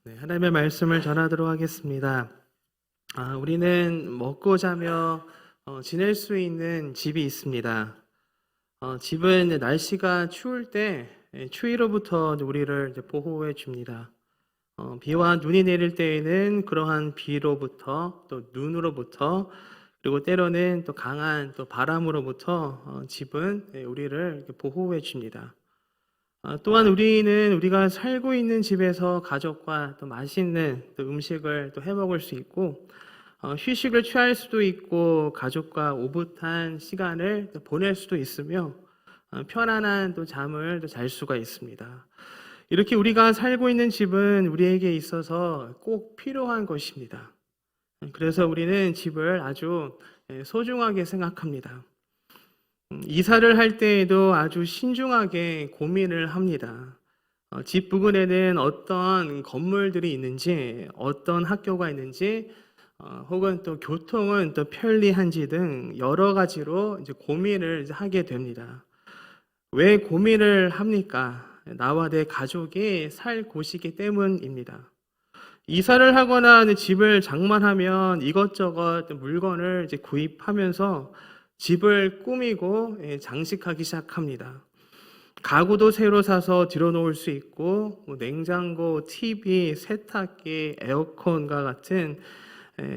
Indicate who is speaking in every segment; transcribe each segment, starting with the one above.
Speaker 1: 네, 하나님의 말씀을 전하도록 하겠습니다. 우리는 먹고 자며 지낼 수 있는 집이 있습니다. 집은 이제 날씨가 추울 때 추위로부터 우리를 이제 보호해 줍니다. 비와 눈이 내릴 때에는 그러한 비로부터 또 눈으로부터 그리고 때로는 또 강한 또 바람으로부터 집은 우리를 이렇게 보호해 줍니다. 또한 우리는 우리가 살고 있는 집에서 가족과 또 맛있는 또 음식을 또 해먹을 수 있고 휴식을 취할 수도 있고 가족과 오붓한 시간을 또 보낼 수도 있으며 편안한 또 잠을 또 잘 수가 있습니다. 이렇게 우리가 살고 있는 집은 우리에게 있어서 꼭 필요한 것입니다. 그래서 우리는 집을 아주 소중하게 생각합니다. 이사를 할 때에도 아주 신중하게 고민을 합니다. 집 부근에는 어떤 건물들이 있는지, 어떤 학교가 있는지, 혹은 또 교통은 또 편리한지 등 여러 가지로 이제 고민을 이제 하게 됩니다. 왜 고민을 합니까? 나와 내 가족이 살 곳이기 때문입니다. 이사를 하거나 집을 장만하면 이것저것 물건을 이제 구입하면서 집을 꾸미고 장식하기 시작합니다. 가구도 새로 사서 들여놓을 수 있고 냉장고, TV, 세탁기, 에어컨과 같은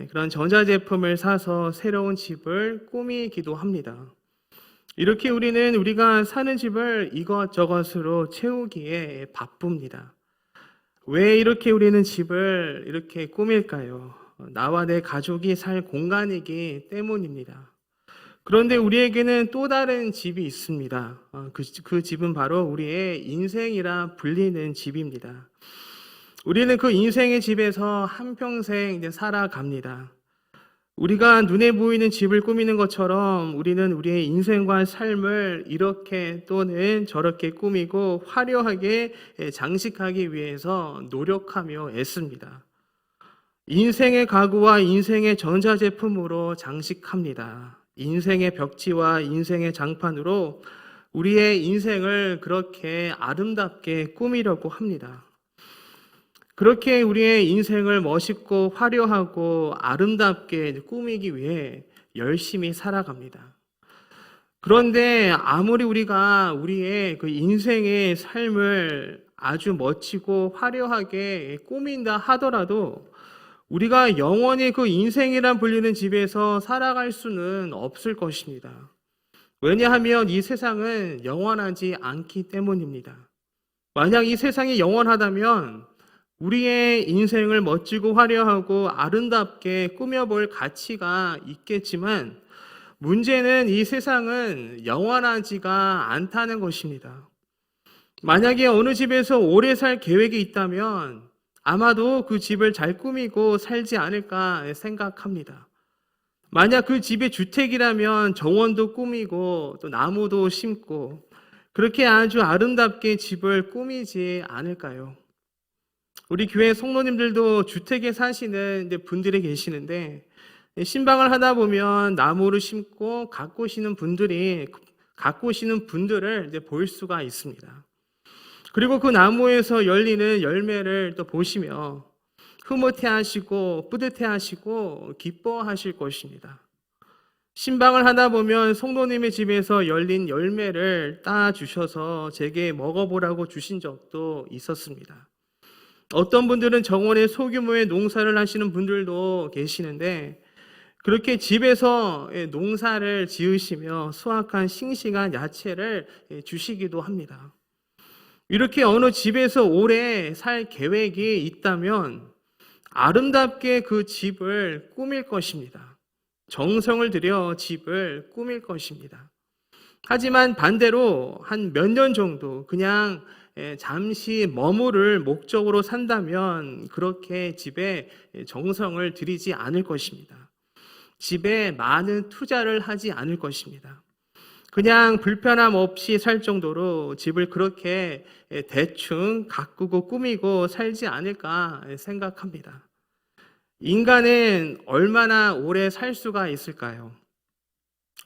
Speaker 1: 그런 전자제품을 사서 새로운 집을 꾸미기도 합니다. 이렇게 우리는 우리가 사는 집을 이것저것으로 채우기에 바쁩니다. 왜 이렇게 우리는 집을 이렇게 꾸밀까요? 나와 내 가족이 살 공간이기 때문입니다. 그런데 우리에게는 또 다른 집이 있습니다. 그 집은 바로 우리의 인생이라 불리는 집입니다. 우리는 그 인생의 집에서 한평생 이제 살아갑니다. 우리가 눈에 보이는 집을 꾸미는 것처럼 우리는 우리의 인생과 삶을 이렇게 또는 저렇게 꾸미고 화려하게 장식하기 위해서 노력하며 애씁니다. 인생의 가구와 인생의 전자제품으로 장식합니다. 인생의 벽지와 인생의 장판으로 우리의 인생을 그렇게 아름답게 꾸미려고 합니다. 그렇게 우리의 인생을 멋있고 화려하고 아름답게 꾸미기 위해 열심히 살아갑니다. 그런데 아무리 우리가 우리의 그 인생의 삶을 아주 멋지고 화려하게 꾸민다 하더라도 우리가 영원히 그 인생이란 불리는 집에서 살아갈 수는 없을 것입니다. 왜냐하면 이 세상은 영원하지 않기 때문입니다. 만약 이 세상이 영원하다면 우리의 인생을 멋지고 화려하고 아름답게 꾸며볼 가치가 있겠지만 문제는 이 세상은 영원하지가 않다는 것입니다. 만약에 어느 집에서 오래 살 계획이 있다면 아마도 그 집을 잘 꾸미고 살지 않을까 생각합니다. 만약 그 집이 주택이라면 정원도 꾸미고 또 나무도 심고 그렇게 아주 아름답게 집을 꾸미지 않을까요? 우리 교회 성도님들도 주택에 사시는 분들이 계시는데 신방을 하다 보면 나무를 심고 가꾸시는 분들을 이제 볼 수가 있습니다. 그리고 그 나무에서 열리는 열매를 또 보시며 흐뭇해하시고 뿌듯해하시고 기뻐하실 것입니다. 신방을 하다 보면 성도님의 집에서 열린 열매를 따 주셔서 제게 먹어보라고 주신 적도 있었습니다. 어떤 분들은 정원에 소규모의 농사를 하시는 분들도 계시는데 그렇게 집에서 농사를 지으시며 수확한 싱싱한 야채를 주시기도 합니다. 이렇게 어느 집에서 오래 살 계획이 있다면 아름답게 그 집을 꾸밀 것입니다. 정성을 들여 집을 꾸밀 것입니다. 하지만 반대로 한 몇 년 정도 그냥 잠시 머무를 목적으로 산다면 그렇게 집에 정성을 들이지 않을 것입니다. 집에 많은 투자를 하지 않을 것입니다. 그냥 불편함 없이 살 정도로 집을 그렇게 대충 가꾸고 꾸미고 살지 않을까 생각합니다. 인간은 얼마나 오래 살 수가 있을까요?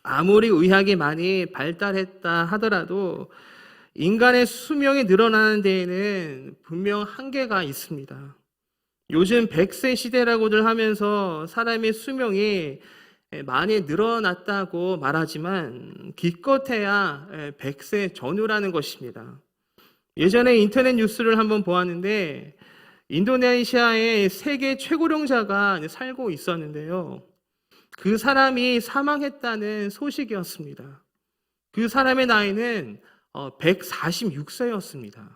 Speaker 1: 아무리 의학이 많이 발달했다 하더라도 인간의 수명이 늘어나는 데에는 분명 한계가 있습니다. 요즘 100세 시대라고들 하면서 사람의 수명이 많이 늘어났다고 말하지만 기껏해야 100세 전후라는 것입니다. 예전에 인터넷 뉴스를 한번 보았는데 인도네시아에 세계 최고령자가 살고 있었는데요. 그 사람이 사망했다는 소식이었습니다. 그 사람의 나이는 146세였습니다.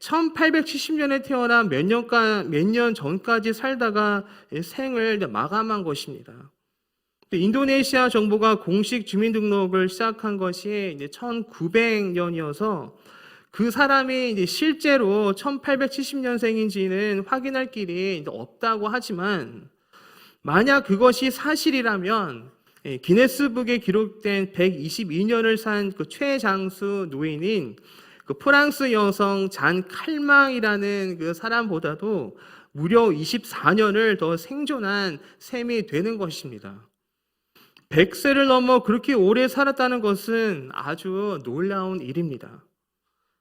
Speaker 1: 1870년에 태어나 몇 년 전까지 살다가 생을 마감한 것입니다. 인도네시아 정부가 공식 주민등록을 시작한 것이 1900년이어서 그 사람이 실제로 1870년생인지는 확인할 길이 없다고 하지만 만약 그것이 사실이라면 기네스북에 기록된 122년을 산 그 최장수 노인인 그 프랑스 여성 잔 칼망이라는 그 사람보다도 무려 24년을 더 생존한 셈이 되는 것입니다. 100세를 넘어 그렇게 오래 살았다는 것은 아주 놀라운 일입니다.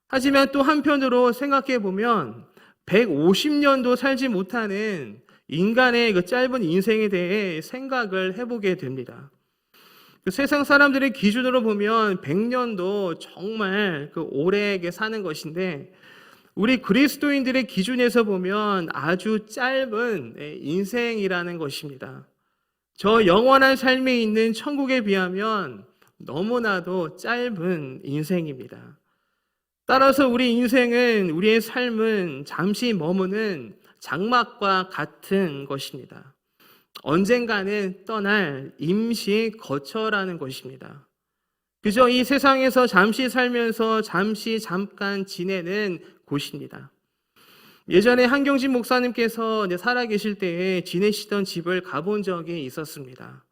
Speaker 1: 하지만 또 한편으로 생각해 보면 150년도 살지 못하는 인간의 그 짧은 인생에 대해 생각을 해보게 됩니다. 그 세상 사람들의 기준으로 보면 100년도 정말 그 오래 사는 것인데 우리 그리스도인들의 기준에서 보면 아주 짧은 인생이라는 것입니다. 저 영원한 삶이 있는 천국에 비하면 너무나도 짧은 인생입니다. 따라서 우리 인생은, 우리의 삶은 잠시 머무는 장막과 같은 것입니다. 언젠가는 떠날 임시 거처라는 것입니다. 그저 이 세상에서 잠시 살면서 잠깐 지내는 곳입니다. 예전에 한경진 목사님께서 살아계실 때에 지내시던 집을 가본 적이 있었습니다.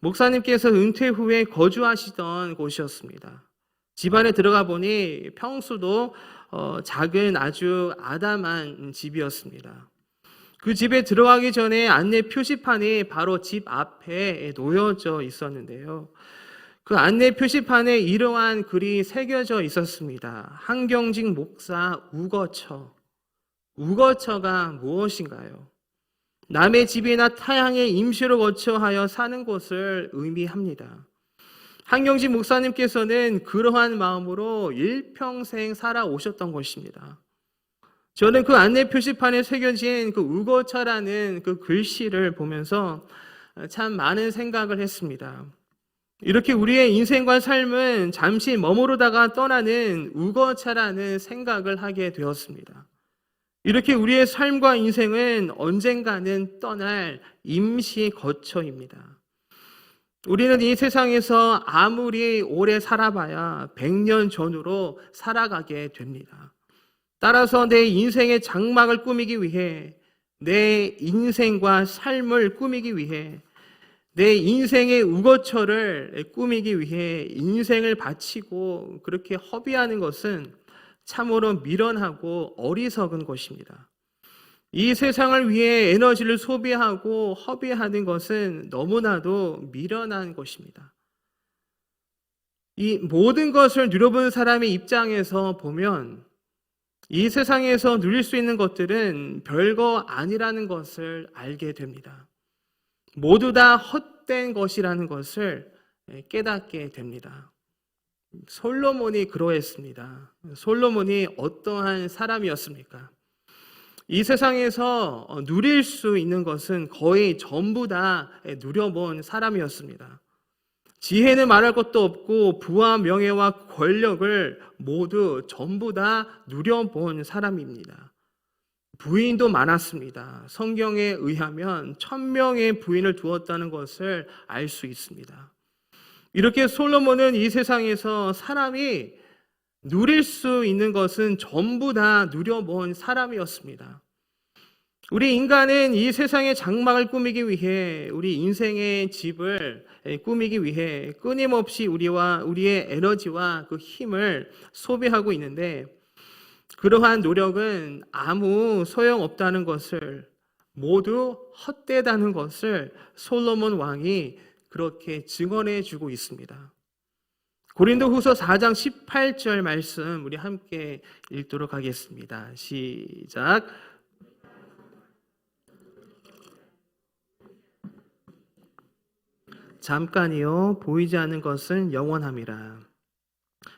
Speaker 1: 목사님께서 은퇴 후에 거주하시던 곳이었습니다. 집 안에 들어가 보니 평수도 작은 아주 아담한 집이었습니다. 그 집에 들어가기 전에 안내 표시판이 바로 집 앞에 놓여져 있었는데요. 그 안내 표시판에 이러한 글이 새겨져 있었습니다. 한경직 목사 우거처. 우거처가 무엇인가요? 남의 집이나 타향의 임시로 거처하여 사는 곳을 의미합니다. 한경직 목사님께서는 그러한 마음으로 일평생 살아오셨던 것입니다. 저는 그 안내 표시판에 새겨진 그 우거처라는 그 글씨를 보면서 참 많은 생각을 했습니다. 이렇게 우리의 인생과 삶은 잠시 머무르다가 떠나는 우거차라는 생각을 하게 되었습니다. 이렇게 우리의 삶과 인생은 언젠가는 떠날 임시 거처입니다. 우리는 이 세상에서 아무리 오래 살아봐야 100년 전후로 살아가게 됩니다. 따라서 내 인생의 장막을 꾸미기 위해, 내 인생과 삶을 꾸미기 위해, 내 인생의 우거처를 꾸미기 위해 인생을 바치고 그렇게 허비하는 것은 참으로 미련하고 어리석은 것입니다. 이 세상을 위해 에너지를 소비하고 허비하는 것은 너무나도 미련한 것입니다. 이 모든 것을 누려본 사람의 입장에서 보면 이 세상에서 누릴 수 있는 것들은 별거 아니라는 것을 알게 됩니다. 모두 다 헛된 것이라는 것을 깨닫게 됩니다. 솔로몬이 그러했습니다. 솔로몬이 어떠한 사람이었습니까? 이 세상에서 누릴 수 있는 것은 거의 전부 다 누려본 사람이었습니다. 지혜는 말할 것도 없고 부와 명예와 권력을 모두 전부 다 누려본 사람입니다. 부인도 많았습니다. 성경에 의하면 1000명의 부인을 두었다는 것을 알 수 있습니다. 이렇게 솔로몬은 이 세상에서 사람이 누릴 수 있는 것은 전부 다 누려본 사람이었습니다. 우리 인간은 이 세상의 장막을 꾸미기 위해, 우리 인생의 집을 꾸미기 위해 끊임없이 우리의 에너지와 그 힘을 소비하고 있는데 그러한 노력은 아무 소용없다는 것을, 모두 헛되다는 것을 솔로몬 왕이 그렇게 증언해 주고 있습니다. 고린도후서 4장 18절 말씀 우리 함께 읽도록 하겠습니다. 시작. 잠깐이요 보이지 않는 것은 영원함이라.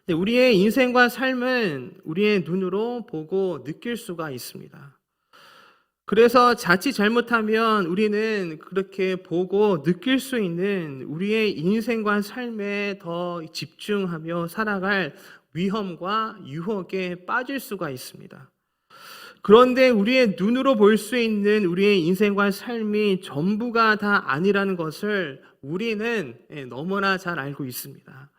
Speaker 1: 우리의 인생과 삶은 우리의 눈으로 보고 느낄 수가 있습니다. 그래서 자칫 잘못하면 우리는 그렇게 보고 느낄 수 있는 우리의 인생과 삶에 더 집중하며 살아갈 위험과 유혹에 빠질 수가 있습니다. 그런데 우리의 눈으로 볼 수 있는 우리의 인생과 삶이 전부가 다 아니라는 것을 우리는 너무나 잘 알고 있습니다.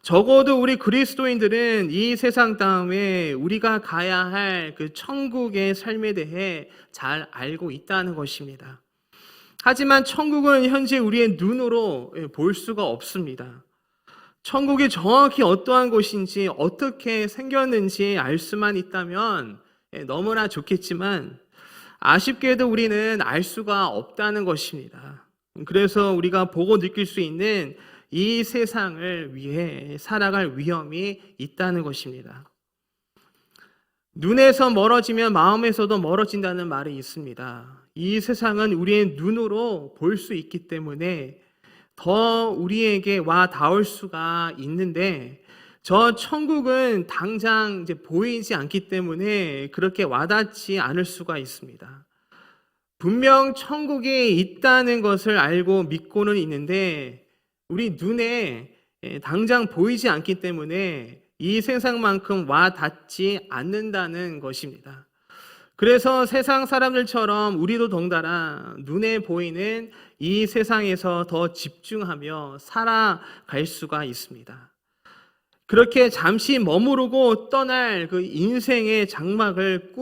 Speaker 1: 적어도 우리 그리스도인들은 이 세상 다음에 우리가 가야 할 그 천국의 삶에 대해 잘 알고 있다는 것입니다. 하지만 천국은 현재 우리의 눈으로 볼 수가 없습니다. 천국이 정확히 어떠한 곳인지 어떻게 생겼는지 알 수만 있다면 너무나 좋겠지만 아쉽게도 우리는 알 수가 없다는 것입니다. 그래서 우리가 보고 느낄 수 있는 이 세상을 위해 살아갈 위험이 있다는 것입니다. 눈에서 멀어지면 마음에서도 멀어진다는 말이 있습니다. 이 세상은 우리의 눈으로 볼 수 있기 때문에 더 우리에게 와 닿을 수가 있는데 저 천국은 당장 이제 보이지 않기 때문에 그렇게 와닿지 않을 수가 있습니다. 분명 천국이 있다는 것을 알고 믿고는 있는데 우리 눈에 당장 보이지 않기 때문에 이 세상만큼 와 닿지 않는다는 것입니다. 그래서 세상 사람들처럼 우리도 덩달아 눈에 보이는 이 세상에서 더 집중하며 살아갈 수가 있습니다. 그렇게 잠시 머무르고 떠날 그 인생의 장막을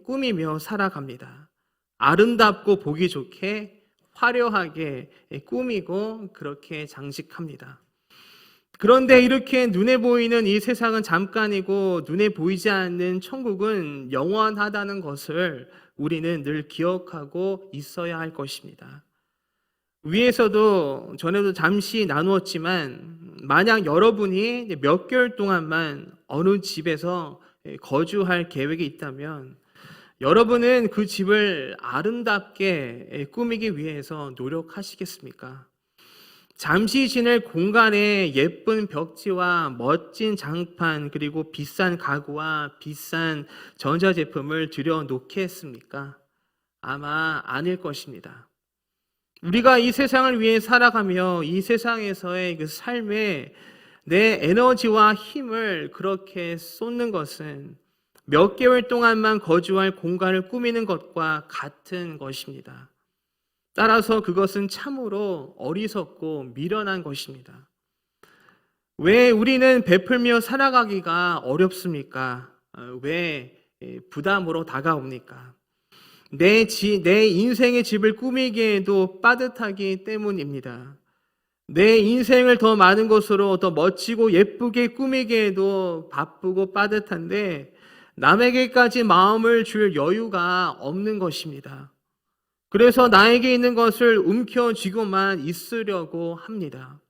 Speaker 1: 꾸미며 살아갑니다. 아름답고 보기 좋게 화려하게 꾸미고 그렇게 장식합니다. 그런데 이렇게 눈에 보이는 이 세상은 잠깐이고 눈에 보이지 않는 천국은 영원하다는 것을 우리는 늘 기억하고 있어야 할 것입니다. 위에서도 전에도 잠시 나누었지만 만약 여러분이 몇 개월 동안만 어느 집에서 거주할 계획이 있다면 여러분은 그 집을 아름답게 꾸미기 위해서 노력하시겠습니까? 잠시 지낼 공간에 예쁜 벽지와 멋진 장판 그리고 비싼 가구와 비싼 전자제품을 들여놓겠습니까? 아마 아닐 것입니다. 우리가 이 세상을 위해 살아가며 이 세상에서의 그 삶에 내 에너지와 힘을 그렇게 쏟는 것은 몇 개월 동안만 거주할 공간을 꾸미는 것과 같은 것입니다. 따라서 그것은 참으로 어리석고 미련한 것입니다. 왜 우리는 베풀며 살아가기가 어렵습니까? 왜 부담으로 다가옵니까? 내 인생의 집을 꾸미기에도 빠듯하기 때문입니다. 내 인생을 더 많은 것으로 더 멋지고 예쁘게 꾸미기에도 바쁘고 빠듯한데 남에게까지 마음을 줄 여유가 없는 것입니다. 그래서 나에게 있는 것을 움켜쥐고만 있으려고 합니다.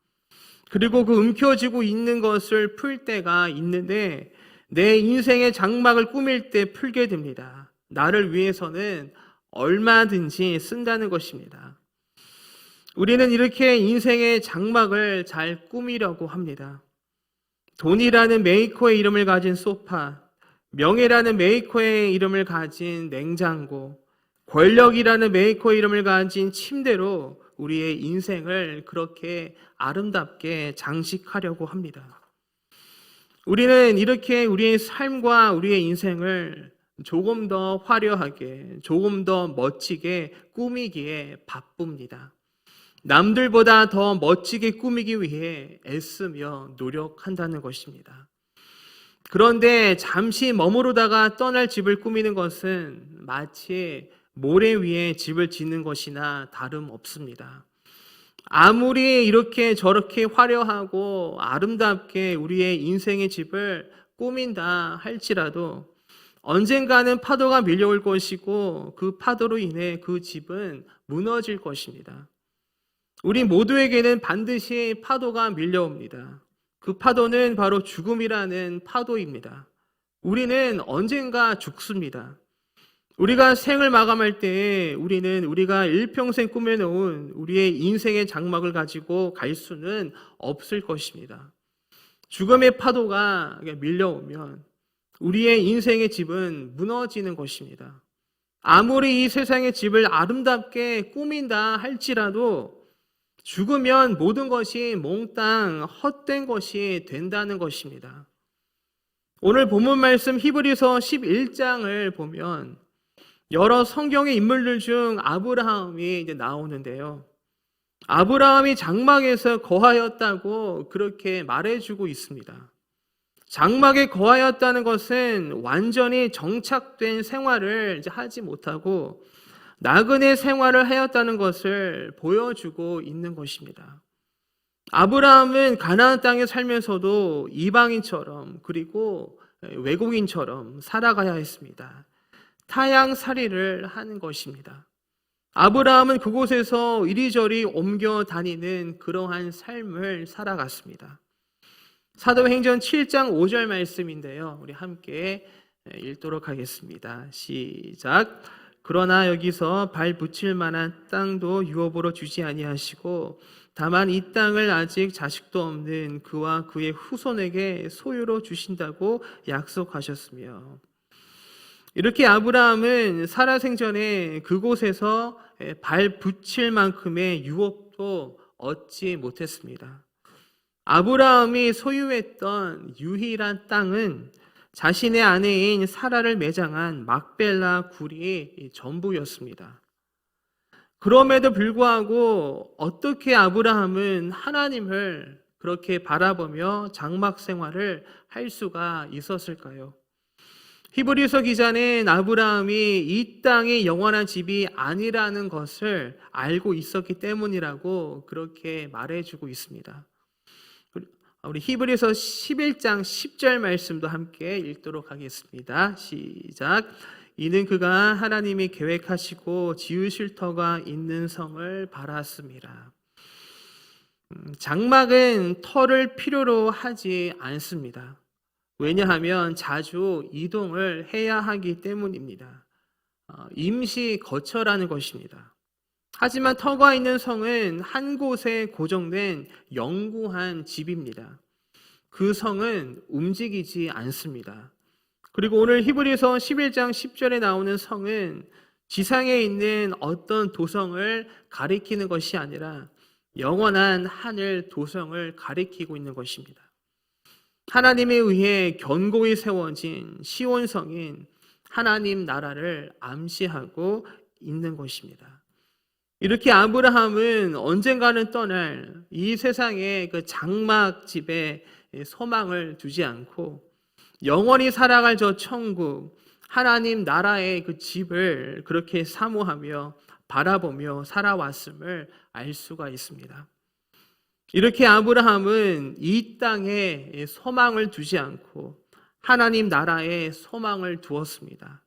Speaker 1: 그리고 그 움켜쥐고 있는 것을 풀 때가 있는데 내 인생의 장막을 꾸밀 때 풀게 됩니다. 나를 위해서는 얼마든지 쓴다는 것입니다. 우리는 이렇게 인생의 장막을 잘 꾸미려고 합니다. 돈이라는 메이커의 이름을 가진 소파, 명예라는 메이커의 이름을 가진 냉장고, 권력이라는 메이커의 이름을 가진 침대로 우리의 인생을 그렇게 아름답게 장식하려고 합니다. 우리는 이렇게 우리의 삶과 우리의 인생을 조금 더 화려하게, 조금 더 멋지게 꾸미기에 바쁩니다. 남들보다 더 멋지게 꾸미기 위해 애쓰며 노력한다는 것입니다. 그런데 잠시 머무르다가 떠날 집을 꾸미는 것은 마치 모래 위에 집을 짓는 것이나 다름없습니다. 아무리 이렇게 저렇게 화려하고 아름답게 우리의 인생의 집을 꾸민다 할지라도 언젠가는 파도가 밀려올 것이고 그 파도로 인해 그 집은 무너질 것입니다. 우리 모두에게는 반드시 파도가 밀려옵니다. 그 파도는 바로 죽음이라는 파도입니다. 우리는 언젠가 죽습니다. 우리가 생을 마감할 때 우리는 우리가 일평생 꾸며놓은 우리의 인생의 장막을 가지고 갈 수는 없을 것입니다. 죽음의 파도가 밀려오면 우리의 인생의 집은 무너지는 것입니다. 아무리 이 세상의 집을 아름답게 꾸민다 할지라도 죽으면 모든 것이 몽땅 헛된 것이 된다는 것입니다. 오늘 본문 말씀 히브리서 11장을 보면 여러 성경의 인물들 중 아브라함이 이제 나오는데요. 아브라함이 장막에서 거하였다고 그렇게 말해주고 있습니다. 장막에 거하였다는 것은 완전히 정착된 생활을 이제 하지 못하고 나그네 생활을 하였다는 것을 보여주고 있는 것입니다. 아브라함은 가나안 땅에 살면서도 이방인처럼 그리고 외국인처럼 살아가야 했습니다. 타향살이를 하는 것입니다. 아브라함은 그곳에서 이리저리 옮겨 다니는 그러한 삶을 살아갔습니다. 사도행전 7장 5절 말씀인데요. 우리 함께 읽도록 하겠습니다. 시작. 그러나 여기서 발 붙일 만한 땅도 유업으로 주지 아니하시고 다만 이 땅을 아직 자식도 없는 그와 그의 후손에게 소유로 주신다고 약속하셨으며, 이렇게 아브라함은 살아생전에 그곳에서 발 붙일 만큼의 유업도 얻지 못했습니다. 아브라함이 소유했던 유일한 땅은 자신의 아내인 사라를 매장한 막벨라 굴이 전부였습니다. 그럼에도 불구하고 어떻게 아브라함은 하나님을 그렇게 바라보며 장막 생활을 할 수가 있었을까요? 히브리서 기자는 아브라함이 이 땅이 영원한 집이 아니라는 것을 알고 있었기 때문이라고 그렇게 말해주고 있습니다. 우리 히브리서 11장 10절 말씀도 함께 읽도록 하겠습니다. 시작. 이는 그가 하나님이 계획하시고 지으실 터가 있는 성을 바랐습니다. 장막은 터를 필요로 하지 않습니다. 왜냐하면 자주 이동을 해야 하기 때문입니다. 임시 거처라는 것입니다. 하지만 터가 있는 성은 한 곳에 고정된 영구한 집입니다. 그 성은 움직이지 않습니다. 그리고 오늘 히브리서 11장 10절에 나오는 성은 지상에 있는 어떤 도성을 가리키는 것이 아니라 영원한 하늘 도성을 가리키고 있는 것입니다. 하나님에 의해 견고히 세워진 시온성인 하나님 나라를 암시하고 있는 것입니다. 이렇게 아브라함은 언젠가는 떠날 이 세상의 그 장막집에 소망을 두지 않고 영원히 살아갈 저 천국, 하나님 나라의 그 집을 그렇게 사모하며 바라보며 살아왔음을 알 수가 있습니다. 이렇게 아브라함은 이 땅에 소망을 두지 않고 하나님 나라에 소망을 두었습니다.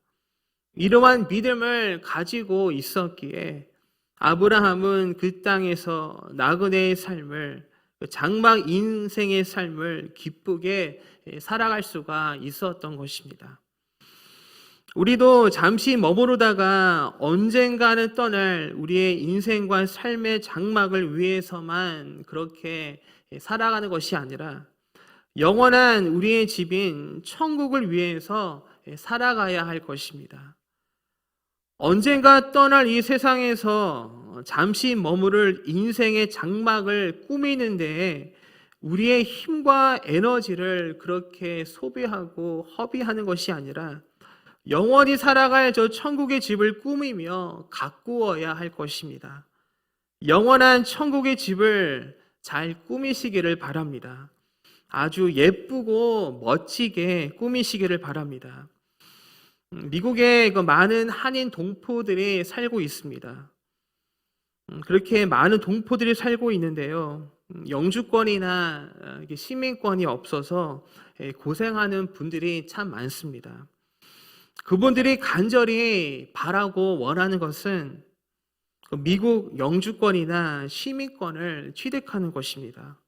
Speaker 1: 이러한 믿음을 가지고 있었기에 아브라함은 그 땅에서 나그네의 삶을, 장막 인생의 삶을 기쁘게 살아갈 수가 있었던 것입니다. 우리도 잠시 머무르다가 언젠가는 떠날 우리의 인생과 삶의 장막을 위해서만 그렇게 살아가는 것이 아니라 영원한 우리의 집인 천국을 위해서 살아가야 할 것입니다. 언젠가 떠날 이 세상에서 잠시 머무를 인생의 장막을 꾸미는 데에 우리의 힘과 에너지를 그렇게 소비하고 허비하는 것이 아니라 영원히 살아갈 저 천국의 집을 꾸미며 가꾸어야 할 것입니다. 영원한 천국의 집을 잘 꾸미시기를 바랍니다. 아주 예쁘고 멋지게 꾸미시기를 바랍니다. 미국에 많은 한인 동포들이 살고 있습니다. 그렇게 많은 동포들이 살고 있는데요. 영주권이나 시민권이 없어서 고생하는 분들이 참 많습니다. 그분들이 간절히 바라고 원하는 것은 미국 영주권이나 시민권을 취득하는 것입니다.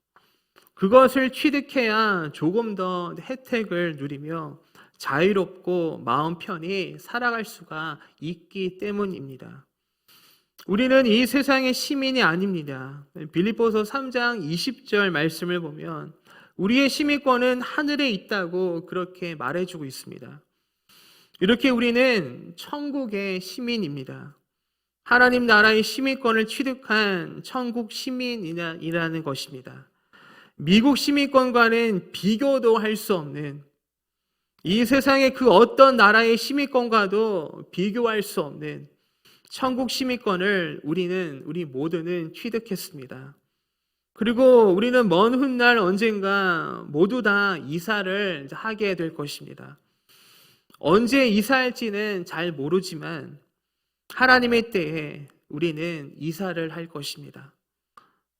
Speaker 1: 그것을 취득해야 조금 더 혜택을 누리며 자유롭고 마음 편히 살아갈 수가 있기 때문입니다. 우리는 이 세상의 시민이 아닙니다. 빌립보서 3장 20절 말씀을 보면 우리의 시민권은 하늘에 있다고 그렇게 말해주고 있습니다. 이렇게 우리는 천국의 시민입니다. 하나님 나라의 시민권을 취득한 천국 시민이라는 것입니다. 미국 시민권과는 비교도 할 수 없는, 이 세상의 그 어떤 나라의 시민권과도 비교할 수 없는 천국 시민권을 우리 모두는 취득했습니다. 그리고 우리는 먼 훗날 언젠가 모두 다 이사를 하게 될 것입니다. 언제 이사할지는 잘 모르지만 하나님의 때에 우리는 이사를 할 것입니다.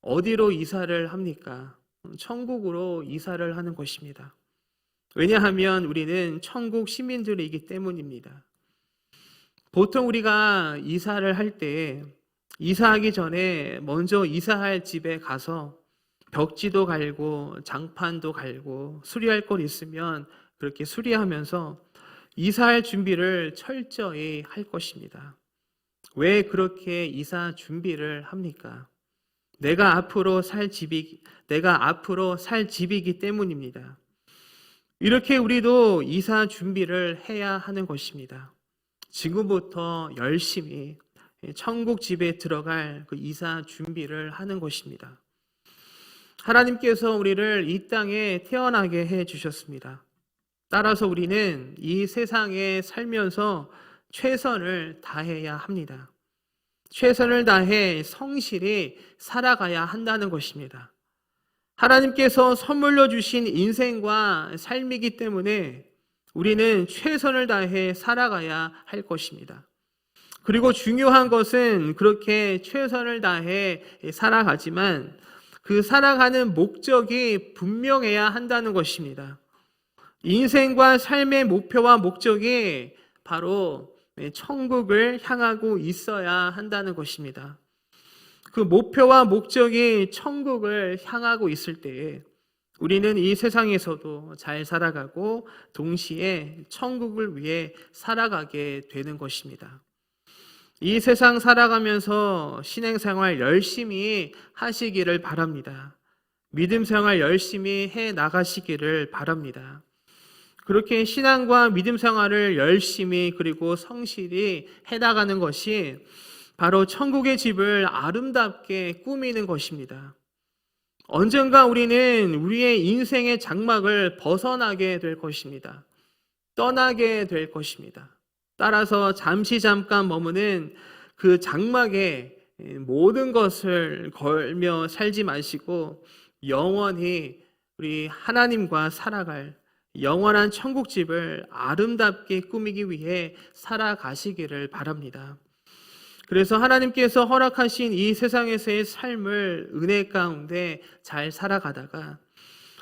Speaker 1: 어디로 이사를 합니까? 천국으로 이사를 하는 것입니다. 왜냐하면 우리는 천국 시민들이기 때문입니다. 보통 우리가 이사를 할 때 이사하기 전에 먼저 이사할 집에 가서 벽지도 갈고 장판도 갈고 수리할 것 있으면 그렇게 수리하면서 이사할 준비를 철저히 할 것입니다. 왜 그렇게 이사 준비를 합니까? 내가 앞으로 살 집이기 때문입니다. 이렇게 우리도 이사 준비를 해야 하는 것입니다. 지금부터 열심히 천국 집에 들어갈 그 이사 준비를 하는 것입니다. 하나님께서 우리를 이 땅에 태어나게 해 주셨습니다. 따라서 우리는 이 세상에 살면서 최선을 다해야 합니다. 최선을 다해 성실히 살아가야 한다는 것입니다. 하나님께서 선물로 주신 인생과 삶이기 때문에 우리는 최선을 다해 살아가야 할 것입니다. 그리고 중요한 것은 그렇게 최선을 다해 살아가지만 그 살아가는 목적이 분명해야 한다는 것입니다. 인생과 삶의 목표와 목적이 바로 천국을 향하고 있어야 한다는 것입니다. 그 목표와 목적이 천국을 향하고 있을 때에 우리는 이 세상에서도 잘 살아가고 동시에 천국을 위해 살아가게 되는 것입니다. 이 세상 살아가면서 신앙생활 열심히 하시기를 바랍니다. 믿음 생활 열심히 해 나가시기를 바랍니다. 그렇게 신앙과 믿음 생활을 열심히 그리고 성실히 해 나가는 것이 바로 천국의 집을 아름답게 꾸미는 것입니다. 언젠가 우리는 우리의 인생의 장막을 벗어나게 될 것입니다. 떠나게 될 것입니다. 따라서 잠깐 머무는 그 장막에 모든 것을 걸며 살지 마시고 영원히 우리 하나님과 살아갈 영원한 천국집을 아름답게 꾸미기 위해 살아가시기를 바랍니다. 그래서 하나님께서 허락하신 이 세상에서의 삶을 은혜 가운데 잘 살아가다가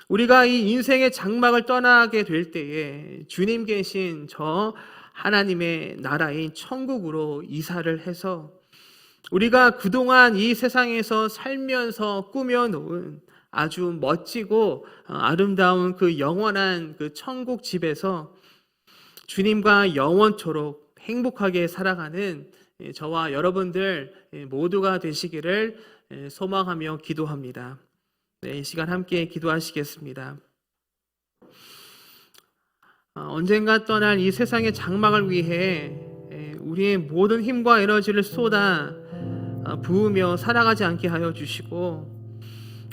Speaker 1: 우리가 이 인생의 장막을 떠나게 될 때에 주님 계신 저 하나님의 나라인 천국으로 이사를 해서 우리가 그동안 이 세상에서 살면서 꾸며놓은 아주 멋지고 아름다운 그 영원한 그 천국 집에서 주님과 영원토록 행복하게 살아가는 저와 여러분들 모두가 되시기를 소망하며 기도합니다. 네, 이 시간 함께 기도하시겠습니다. 언젠가 떠날 이 세상의 장막을 위해 우리의 모든 힘과 에너지를 쏟아 부으며 살아가지 않게 하여 주시고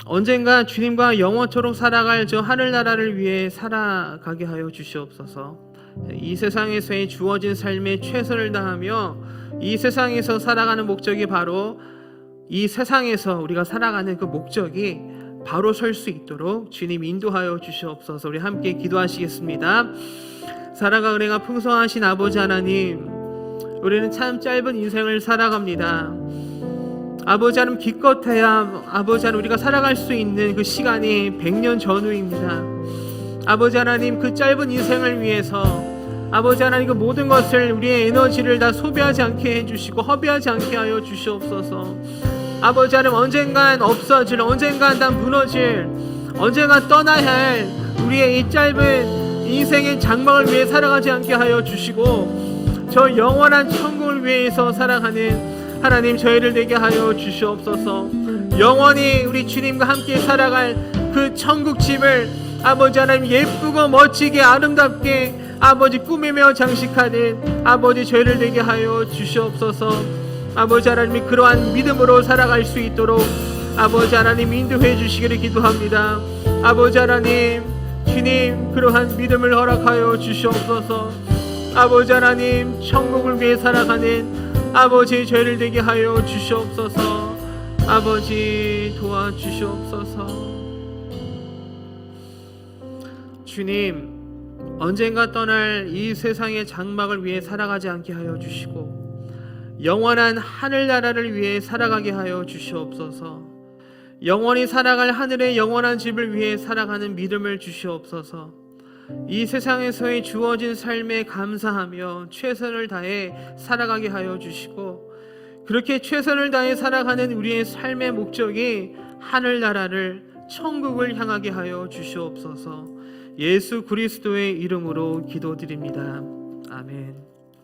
Speaker 1: 언젠가 주님과 영원토록 살아갈 저 하늘나라를 위해 살아가게 하여 주시옵소서. 이 세상에서의 주어진 삶에 최선을 다하며 이 세상에서 살아가는 목적이 바로 이 세상에서 우리가 살아가는 그 목적이 바로 설 수 있도록 주님 인도하여 주시옵소서. 우리 함께 기도하시겠습니다. 사랑과 은혜가 풍성하신 아버지 하나님, 우리는 참 짧은 인생을 살아갑니다. 아버지 하나님, 기껏해야 아버지 하나님 우리가 살아갈 수 있는 그 시간이 100년 전후입니다. 아버지 하나님, 그 짧은 인생을 위해서 아버지 하나님 그 모든 것을 우리의 에너지를 다 소비하지 않게 해주시고 허비하지 않게 하여 주시옵소서. 아버지 하나님, 언젠간 없어질, 언젠간 다 무너질, 언젠간 떠나야 할 우리의 이 짧은 인생의 장막을 위해 살아가지 않게 하여 주시고 저 영원한 천국을 위해서 살아가는 하나님 저희를 되게 하여 주시옵소서. 영원히 우리 주님과 함께 살아갈 그 천국집을 아버지 하나님 예쁘고 멋지게 아름답게 아버지 꾸미며 장식하는 아버지 저희를 되게 하여 주시옵소서. 아버지 하나님이 그러한 믿음으로 살아갈 수 있도록 아버지 하나님 인도해 주시기를 기도합니다. 아버지 하나님 주님 그러한 믿음을 허락하여 주시옵소서. 아버지 하나님 천국을 위해 살아가는 아버지 저희를 되게 하여 주시옵소서. 아버지 도와주시옵소서. 주님 언젠가 떠날 이 세상의 장막을 위해 살아가지 않게 하여 주시고 영원한 하늘나라를 위해 살아가게 하여 주시옵소서. 영원히 살아갈 하늘의 영원한 집을 위해 살아가는 믿음을 주시옵소서. 이 세상에서의 주어진 삶에 감사하며 최선을 다해 살아가게 하여 주시고 그렇게 최선을 다해 살아가는 우리의 삶의 목적이 하늘나라를 천국을 향하게 하여 주시옵소서. 예수 그리스도의 이름으로 기도드립니다. 아멘.